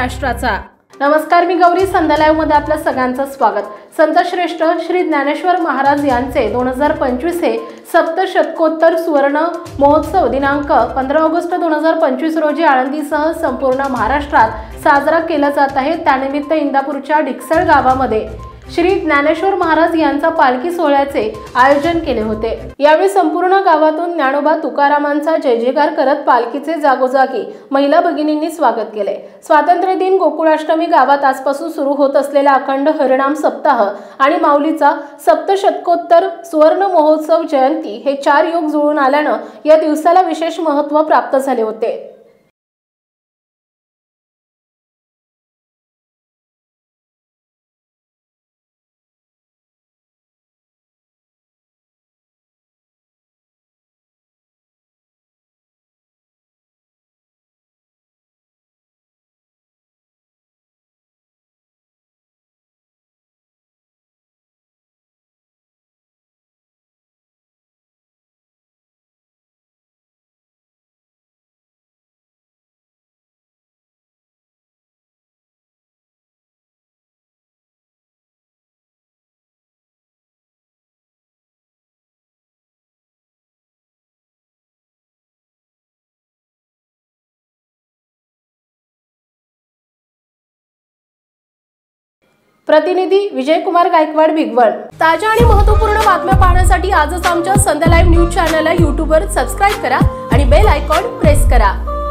महाराष्ट्राचा। नमस्कार, मी गौरी। संध्या लाईव्ह मध्ये आपल्या सगळ्यांचं स्वागत। संत श्रेष्ठ श्री ज्ञानेश्वर महाराज यांचे 2025 हे सप्तशतकोत्तर सुवर्ण महोत्सव दिनांक 15 ऑगस्ट 2025 रोजी आळंदीसह संपूर्ण महाराष्ट्रात साजरा केला जात आहे। त्यानिमित्त इंदापूरच्या डिकसळ गावामध्ये श्री ज्ञानेश्वर महाराज यांचा पालखी सोहळ्याचे आयोजन केले होते। यावेळी संपूर्ण गावातून ज्ञानोबा तुकारामांचा जय जयकार करत पालखीचे जागोजागी महिला भगिनींनी स्वागत केले। स्वातंत्र्य दिन, गोकुळाष्टमी, गावात आजपासून सुरू होत असलेला अखंड हरिनाम सप्ताह आणि माऊलीचा सप्तशतकोत्तर सुवर्ण महोत्सव जयंती हे 4 योग जुळून आल्याने या दिवसाला विशेष महत्त्व प्राप्त झाले होते। प्रतिनिधी विजय कुमार गायकवाड, भिगवण। ताज्या आणि महत्त्वपूर्ण बातम्या पाहण्यासाठी आजच आमच्या संध्या लाईव्ह न्यूज चॅनलला YouTube वर सबस्क्राइब करा आणि बेल आयकॉन प्रेस करा।